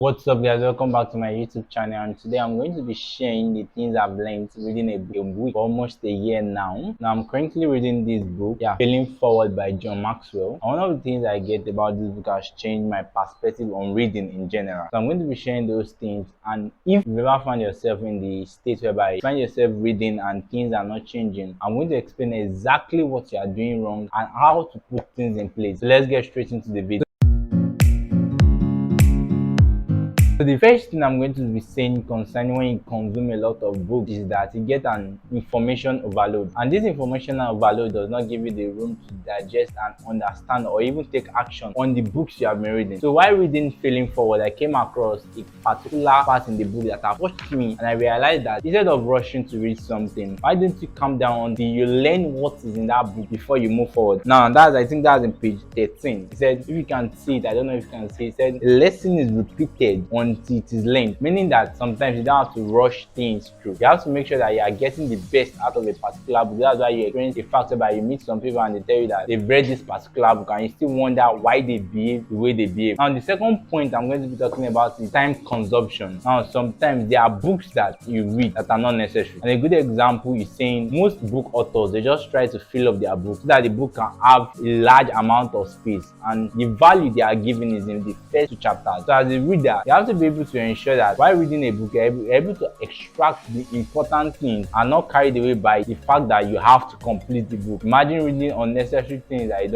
What's up, guys? Welcome back to my YouTube channel, and today I'm going to be sharing the things I've learned reading a book for almost a year now. I'm currently reading this book, Failing Forward by John Maxwell. And one of the things I get about this book has changed my perspective on reading in general. So I'm going to be sharing those things, and if you've ever found yourself in the state whereby you find yourself reading and things are not changing, I'm going to explain exactly what you are doing wrong and how to put things in place. So let's get straight into the video. So the first thing I'm going to be saying concerning when you consume a lot of books is that you get an information overload, and this information overload does not give you the room to digest and understand or even take action on the books you have been reading. So while reading Failing Forward, I came across a particular part in the book that have touched me, and I realized that instead of rushing to read something, why don't you calm down until you learn what is in that book before you move forward. Now I think that's in page 13. He said, if you can see it, I don't know if you can see it, he said the lesson is repeated until it is learned, meaning that sometimes you don't have to rush things through. You have to make sure that you are getting the best out of a particular book. That's why you experience the fact that you meet some people and they tell you that they've read this particular book and you still wonder why they behave the way they behave. Now the second point I'm going to be talking about is time consumption. Now sometimes there are books that you read that are not necessary, and a good example is saying most book authors, they just try to fill up their book so that the book can have a large amount of space, and the value they are giving is in the first two chapters. So as a reader, you have to be able to ensure that while reading a book, you're able to extract the important things and not carried away by the fact that you have to complete the book. Imagine reading unnecessary things that you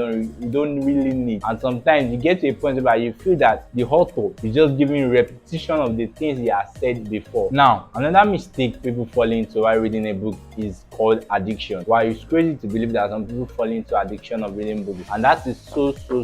don't really need, and sometimes you get to a point where you feel that the author is just giving repetition of the things he has said before. Now another mistake people fall into while reading a book is called addiction. While it's crazy to believe that some people fall into addiction of reading books, and that is so true.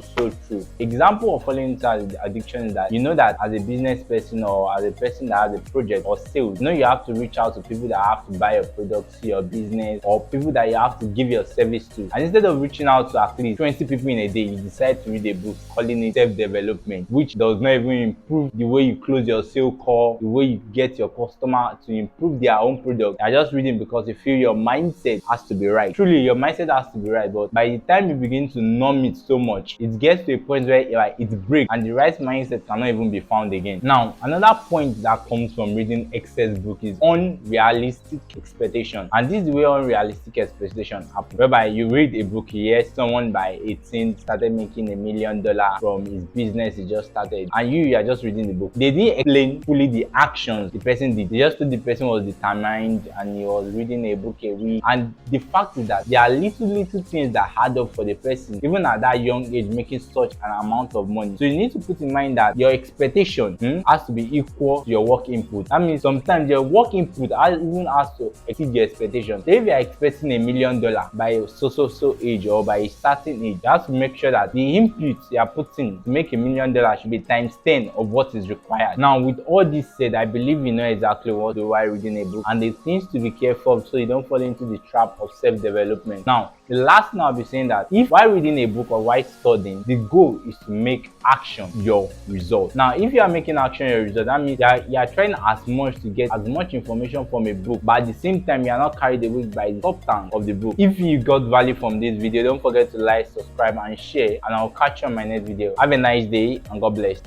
Example of falling into addiction is that you know that as a business person or as a person that has a project or sales, you know you have to reach out to people that have to buy your products, your business, or people that you have to give your service to, and instead of reaching out to at least 20 people in a day, you decide to read a book calling it self-development, which does not even improve the way you close your sale call, the way you get your customer to improve their own product. You're just reading because you feel your mindset has to be right. Truly, your mindset has to be right, but by the time you begin to numb it so much, it gets to a point where it breaks and the right mindset cannot even be found again. Now another point that comes from reading excess book is unrealistic expectation, and this is the way unrealistic expectation happen, whereby you read a book, you hear someone by 18 started making $1 million from his business he just started, and you are just reading the book. They didn't explain fully the actions the person did. They just told the person was determined and he was reading a book a week, and the fact is that there are little things that add up for the person even at that young age making such an amount of money. So you need to put in mind that your expectation has to be equal to your work input. That means sometimes your work input even has to exceed your expectation. So if you are expecting $1 million by so age or by a certain age, you have to make sure that the input you are putting to make $1 million should be times 10 of what is required. Now with all this said, I believe you know exactly what to do while reading a book and the things to be careful of so you don't fall into the trap of self-development. Now the last thing I'll be saying that if while reading a book or while studying, the goal is to make action your result. Now if you are making action your result, that means you are trying as much to get as much information from a book, but at the same time you are not carried away by the substance of the book. If you got value from this video, don't forget to like, subscribe and share, and I'll catch you on my next video. Have a nice day and God bless.